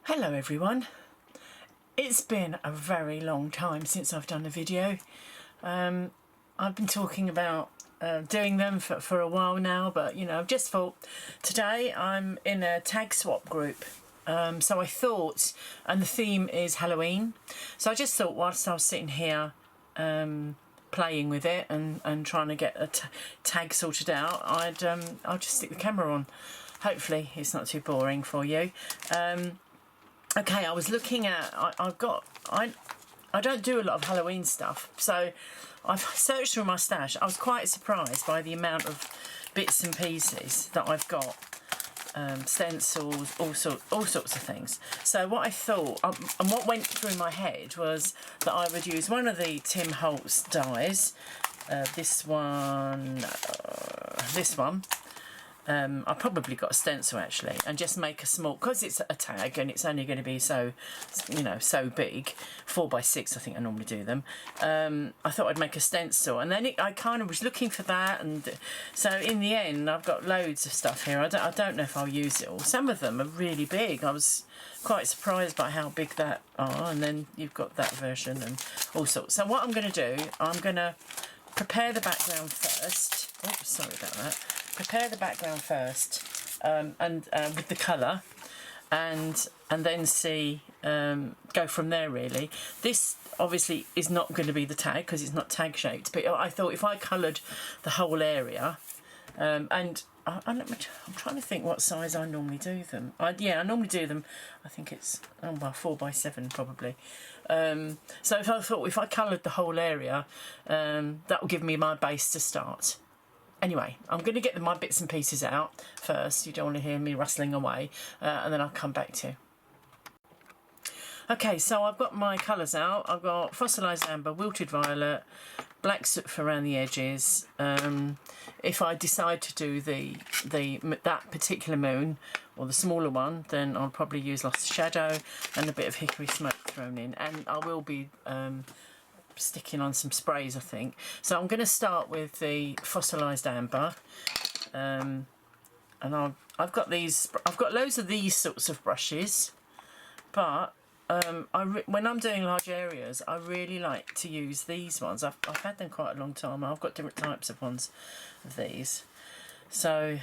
Hello everyone. It's been a very long time since I've done a video. I've been talking about doing them for a while now, but you know, I've just thought today I'm in a tag swap group. So I thought, and the theme is Halloween, so I just thought whilst I was sitting here playing with it and trying to get a tag sorted out, I'll just stick the camera on. Hopefully it's not too boring for you. Okay, I was looking at, I don't do a lot of Halloween stuff, so I've searched through my stash. I was quite surprised by the amount of bits and pieces that I've got, stencils, all sorts of things. So what I thought, and what went through my head was that I would use one of the Tim Holtz dies, this one, I probably got a stencil actually, and just make a small, because it's a tag and it's only going to be so, you know, so big, 4x6 I think I normally do them. I thought I'd make a stencil, and then I kind of was looking for that, and so in the end I've got loads of stuff here. I don't know if I'll use it all. Some of them are really big. I was quite surprised by how big that are, and then you've got that version and all sorts. So what I'm going to do, I'm going to prepare the background first. Oh, sorry about that. Prepare the background first, and with the colour, and then see, go from there really. This obviously is not going to be the tag because it's not tag shaped, but I thought if I coloured the whole area, and I'm trying to think what size I normally do them. I normally do them, I think it's 4x7 probably. So if I thought if I coloured the whole area, that will give me my base to start. Anyway, I'm going to get my bits and pieces out first. You don't want to hear me rustling away, and then I'll come back to you. Okay, so I've got my colours out. I've got Fossilized Amber, Wilted Violet, black soot for around the edges. If I decide to do that particular moon, or the smaller one, then I'll probably use Lost Shadow and a bit of hickory smoke thrown in. And I will be sticking on some sprays, I think. So I'm going to start with the Fossilized Amber, and I've got loads of these sorts of brushes, but when I'm doing large areas, I really like to use these ones. I've had them quite a long time. I've got different types of ones of these. So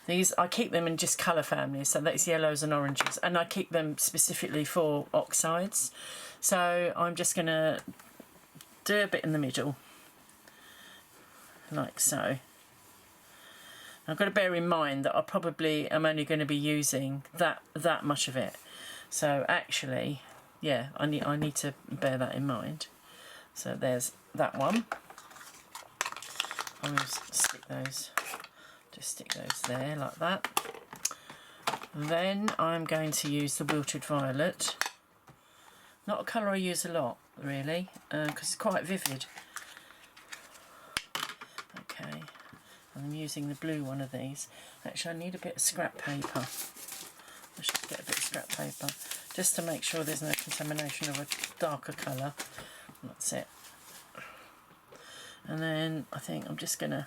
these, I keep them in just colour families, so that's yellows and oranges, and I keep them specifically for oxides. So I'm just going to do a bit in the middle, like so. I've got to bear in mind that I probably am only going to be using that much of it. So actually, yeah, I need to bear that in mind. So there's that one. I'm going to stick those there like that. Then I'm going to use the Wilted Violet. Not a colour I use a lot, really, because it's quite vivid. Okay, I'm using the blue one of these. Actually, I need a bit of scrap paper. I should get a bit of scrap paper, just to make sure there's no contamination of a darker colour. That's it. And then I think I'm just going to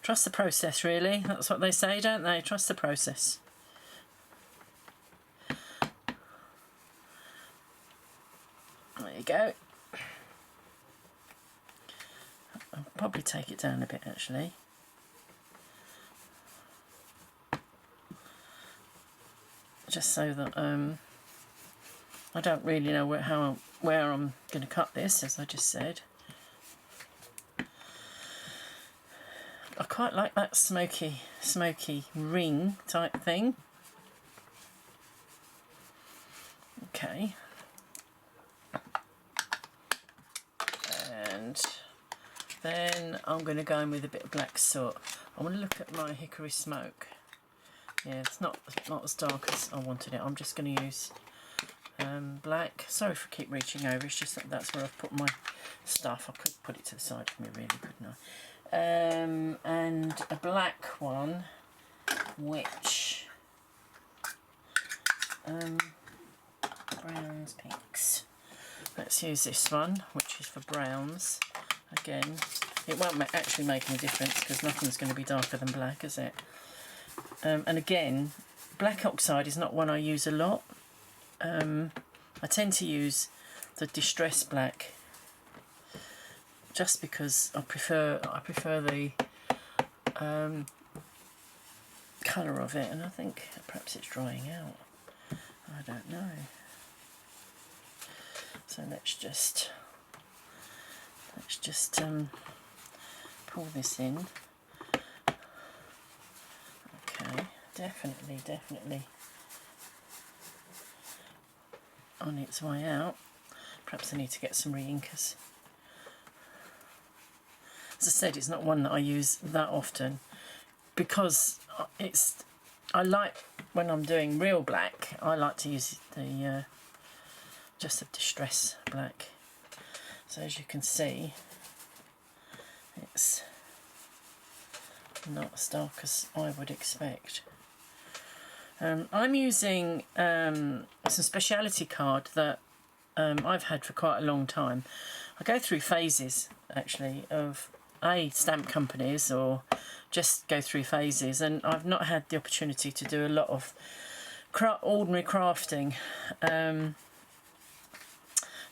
trust the process, really. That's what they say, don't they? Trust the process. There you go. I'll probably take it down a bit actually. Just so that I don't really know where I'm going to cut this, as I just said. I quite like that smoky ring type thing. Okay. And then I'm going to go in with a bit of black soot. I want to look at my hickory smoke. Yeah, it's not as dark as I wanted it. I'm just going to use black. Sorry if I keep reaching over. It's just that that's where I've put my stuff. I could put it to the side of me, really, couldn't I? And a black one, which browns, pinks. Let's use this one, which is for browns. Again, it won't actually make any difference because nothing's going to be darker than black, is it? And again, black oxide is not one I use a lot. I tend to use the Distress Black just because I prefer the colour of it, and I think perhaps it's drying out. I don't know. So let's just pull this in. Okay, definitely on its way out. Perhaps I need to get some re-inkers. As I said, it's not one that I use that often because I like, when I'm doing real black, I like to use the just the Distress Black. So as you can see, it's not as dark as I would expect. I'm using some speciality card that I've had for quite a long time. I go through phases actually of stamp companies, or just go through phases, and I've not had the opportunity to do a lot of ordinary crafting.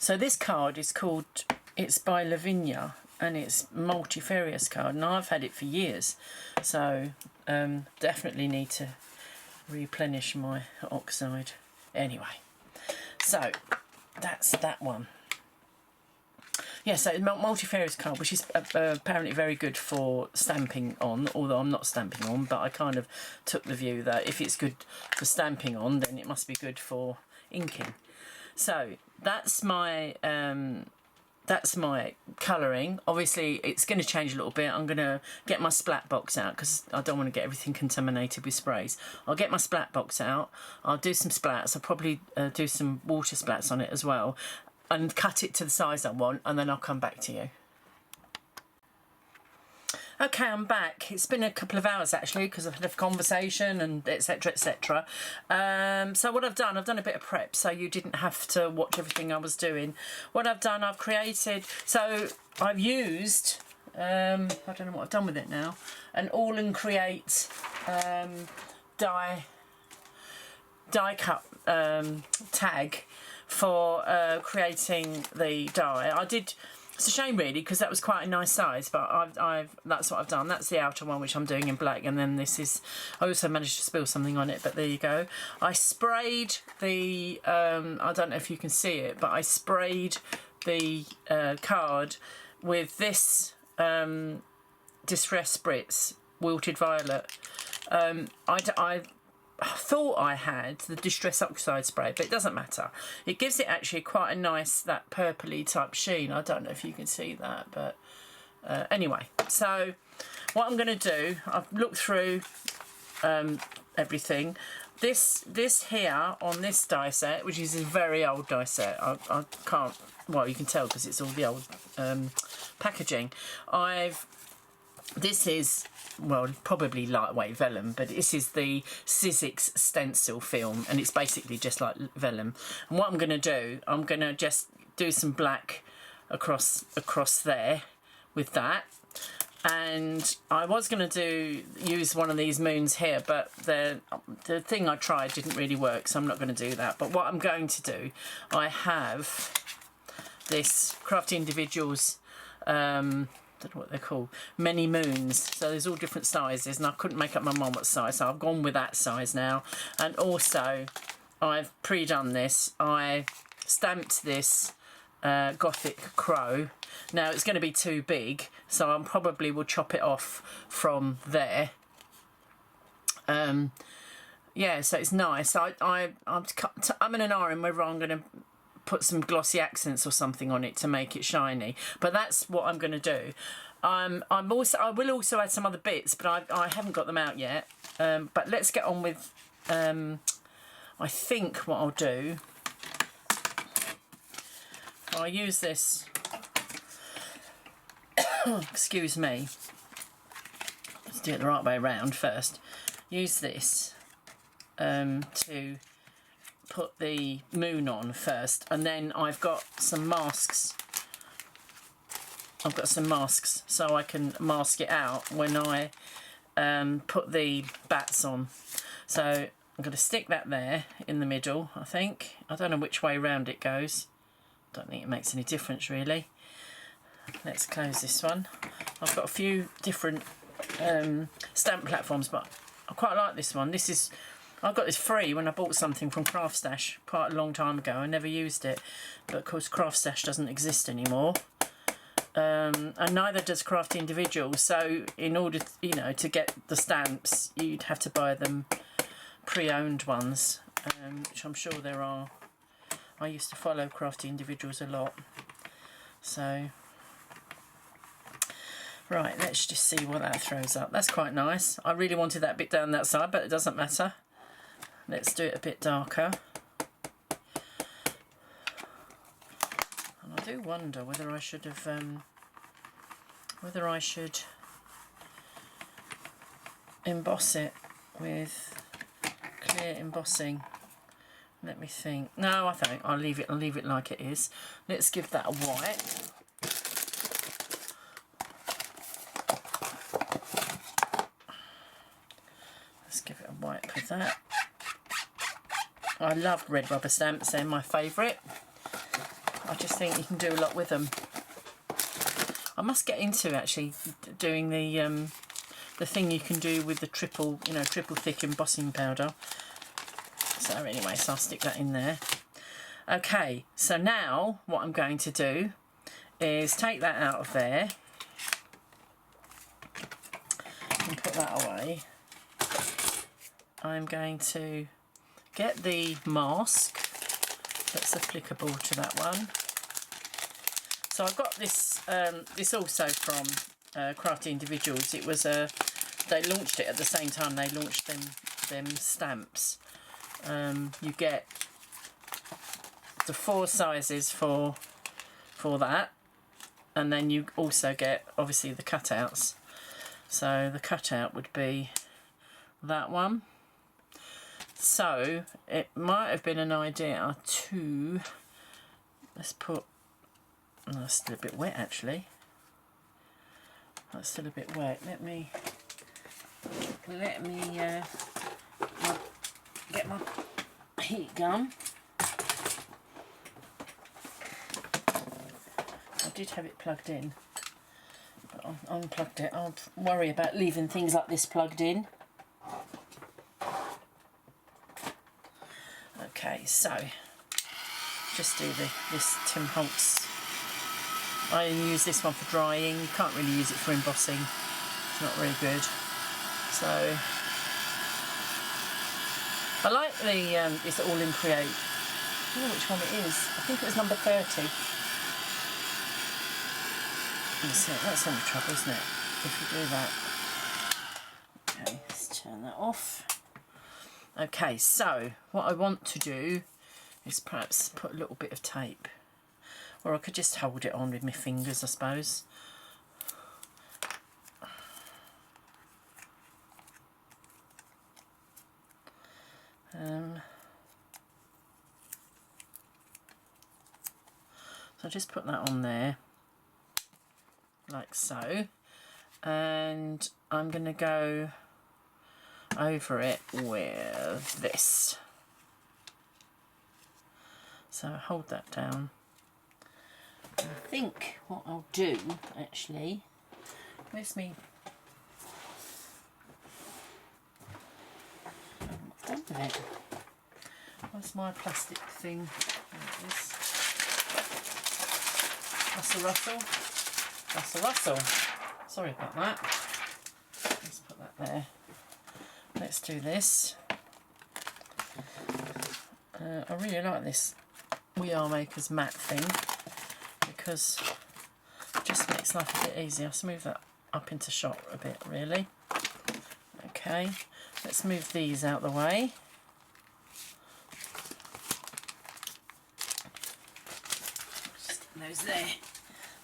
So this card is called, it's by Lavinia, and it's multifarious card, and I've had it for years, so definitely need to replenish my oxide. Anyway, so that's that one. Yeah, so multifarious card, which is apparently very good for stamping on, although I'm not stamping on, but I kind of took the view that if it's good for stamping on, then it must be good for inking. So that's my colouring. Obviously it's going to change a little bit. I'm going to get my splat box out because I don't want to get everything contaminated with sprays. I'll get my splat box out, I'll do some splats, I'll probably do some water splats on it as well, and cut it to the size I want, and then I'll come back to you. Okay, I'm back. It's been a couple of hours actually because I've had a conversation and etc, etc. So what I've done a bit of prep so you didn't have to watch everything I was doing. What I've done, I've created, so I've used, I don't know what I've done with it now, an All and Create die cut tag for creating the die. It's a shame really because that was quite a nice size, but that's what I've done. That's the outer one which I'm doing in black, and then this is, I also managed to spill something on it, but there you go. I sprayed the I don't know if you can see it, but I sprayed the card with this Distress Spritz Wilted Violet. I thought I had the Distress Oxide spray, but it doesn't matter. It gives it actually quite a nice, that purpley type sheen. I don't know if you can see that, but anyway. So what I'm going to do, I've looked through everything. This here on this die set, which is a very old die set. I can't, well, you can tell because it's all the old packaging. This is, well, probably lightweight vellum, but this is the Sizzix stencil film, and it's basically just like vellum. And what I'm going to do, I'm going to just do some black across there with that. And I was going to use one of these moons here, but the thing I tried didn't really work, so I'm not going to do that. But what I'm going to do, I have this Crafty Individuals, I don't know what they're called, many moons. So there's all different sizes, and I couldn't make up my mind what size, so I've gone with that size now. And also I've pre-done this. I stamped this Gothic Crow. Now it's going to be too big, so I probably will chop it off from there. Yeah, so it's nice. I'm in an iron whether I'm going to put some glossy accents or something on it to make it shiny, but that's what I'm going to do. I will also add some other bits, but I haven't got them out yet. But let's get on with. I think what I'll do, I'll use this. Excuse me. Let's do it the right way around first. Use this to put the moon on first, and then I've got some masks. I've got some masks so I can mask it out when I put the bats on. So I'm going to stick that there in the middle, I think. I don't know which way round it goes. Don't think it makes any difference really. Let's close this one. I've got a few different stamp platforms, but I quite like this one. I got this free when I bought something from Craft Stash quite a long time ago. I never used it, but of course Craft Stash doesn't exist anymore. And neither does Craft Individual, so in order to get the stamps you'd have to buy them pre-owned ones, which I'm sure there are. I used to follow Craft Individuals a lot. So right, let's just see what that throws up. That's quite nice. I really wanted that bit down that side, but it doesn't matter. Let's do it a bit darker. And I do wonder whether I should have emboss it with clear embossing. Let me think. No, I think I'll leave it like it is. Let's give that a white. Let's give it a white with that. I love red rubber stamps, they're my favourite. I just think you can do a lot with them. I must get into actually doing the thing you can do with the triple thick embossing powder. So anyway, so I'll stick that in there. Okay, so now what I'm going to do is take that out of there and put that away. I'm going to get the mask that's applicable to that one. So I've got this this also from Craft Individuals. It was they launched it at the same time they launched them stamps. You get the 4 sizes for that, and then you also get obviously the cutouts. So the cutout would be that one. So it might have been an idea to, let's put, oh, that's still a bit wet actually. That's still a bit wet. Let me get my heat gun. I did have it plugged in, but I've unplugged it. I'll worry about leaving things like this plugged in. Okay, so just do this Tim Holtz. I use this one for drying. You can't really use it for embossing. It's not very good. So I like the it's all in Create. I don't know which one it is. I think it was number 30. That's the only trouble, isn't it? If you do that. Okay, let's turn that off. Okay, so what I want to do is perhaps put a little bit of tape, or I could just hold it on with my fingers, I suppose. So I'll just put that on there, like so, and I'm going to go over it with this. So hold that down. I think what I'll do actually, where's me? I've done with it. Where's my plastic thing? There it is. That's a rustle. That's a rustle. Sorry about that. Let's put that there. Let's do this. I really like this We Are Makers matte thing because it just makes life a bit easier. I'll move that up into shot a bit, really. Okay, let's move these out the way. Just stick those there.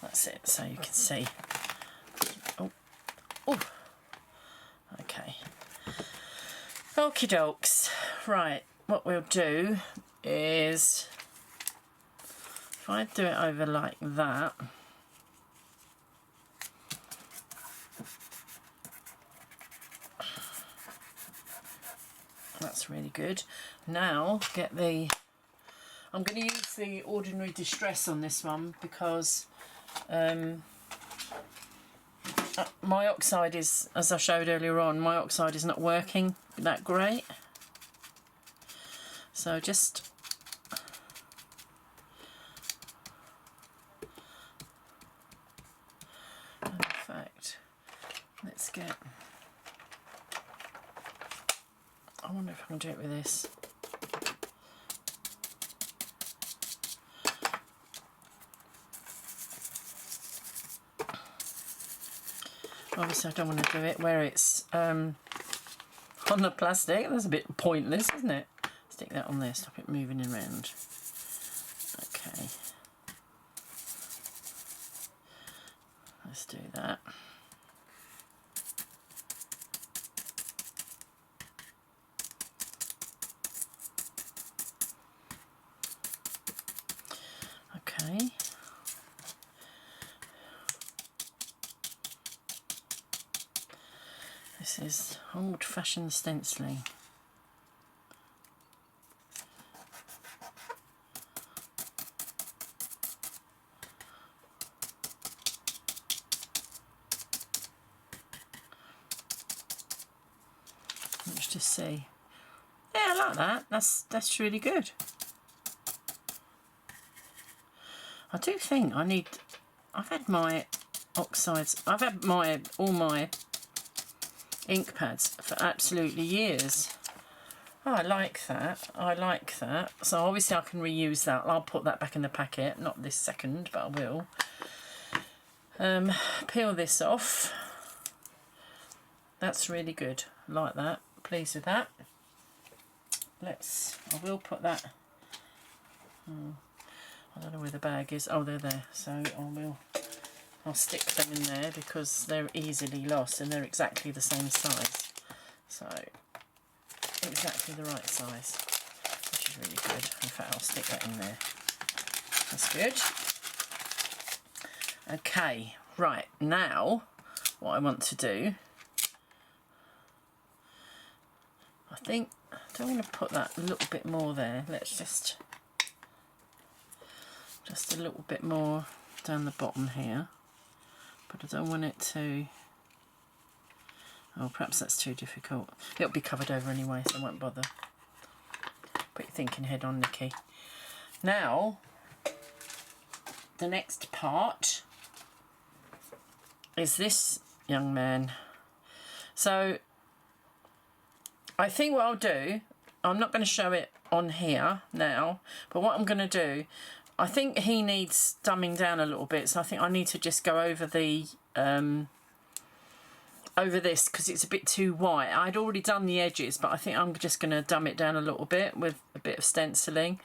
That's it, so you can see. Oh, oh. Okay. Okie dokes. Right, what we'll do is, if I do it over like that, That's really good. Now get the, I'm going to use the Ordinary Distress on this one because my oxide is, as I showed earlier on, my oxide is not working that great. So just in fact, let's get, I wonder if I can do it with this. Obviously I don't want to do it where it's on the plastic. That's a bit pointless, isn't it? Stick that on there, stop it moving around. Okay. Let's do that. Okay. This is old-fashioned stenciling. Let's just see. Yeah, I like that. That's really good. I do think I need. I've had my oxides. I've had all my ink pads for absolutely years. Oh, I like that. I like that. So obviously I can reuse that. I'll put that back in the packet. Not this second, but I will. Peel this off. That's really good. Like that. Pleased with that. I will put that. I don't know where the bag is. Oh, they're there. So I'll stick them in there because they're easily lost and they're exactly the same size. So exactly the right size, which is really good. In fact, I'll stick that in there. That's good. Okay, right, now what I want to do, I think I don't want to put that a little bit more there. Let's just a little bit more down the bottom here, but I don't want it to, oh, perhaps that's too difficult. It'll be covered over anyway, so I won't bother. Put your thinking head on, Nikki. Now, the next part is this young man. So, I think what I'll do, I'm not going to show it on here now, but what I'm going to do, I think he needs dumbing down a little bit, so I think I need to just go over the over this because it's a bit too white. I'd already done the edges, but I think I'm just going to dumb it down a little bit with a bit of stenciling,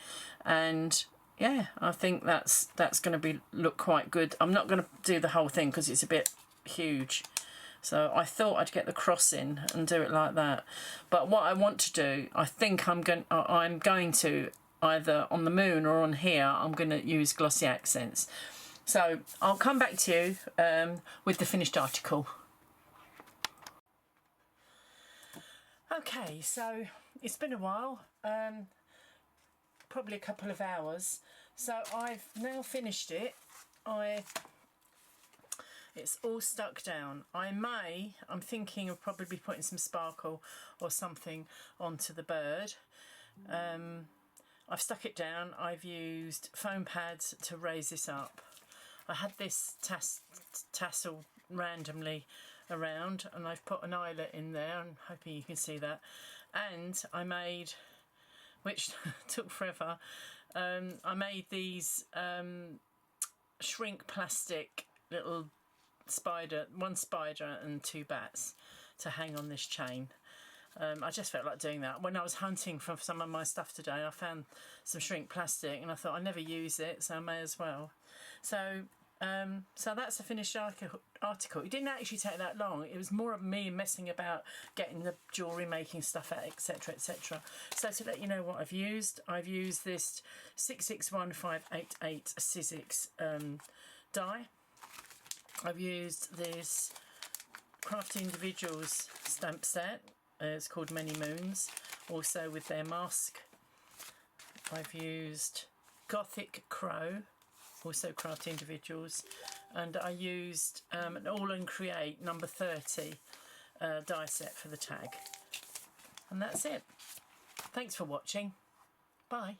and yeah, I think that's going to look quite good. I'm not going to do the whole thing because it's a bit huge, so I thought I'd get the cross in and do it like that. But what I want to do, I think I'm going to either on the moon or on here, I'm going to use glossy accents. So I'll come back to you with the finished article. Okay, so it's been a while, probably a couple of hours. So I've now finished it. It's all stuck down. I'm thinking of probably putting some sparkle or something onto the bird. I've stuck it down. I've used foam pads to raise this up. I had this tassel randomly around and I've put an eyelet in there. I'm hoping you can see that. And I made, which took forever, I made these shrink plastic little one spider and 2 bats to hang on this chain. I just felt like doing that. When I was hunting for some of my stuff today, I found some shrink plastic and I thought I never use it, so I may as well. So that's a finished article. It didn't actually take that long. It was more of me messing about getting the jewellery making stuff out, etc, etc. So to let you know what I've used this 661588 Sizzix die. I've used this Crafty Individuals stamp set. It's called Many Moons. Also with their mask, I've used Gothic Crow, also Craft Individuals, and I used an All and Create number 30 die set for the tag. And that's it. Thanks for watching. Bye.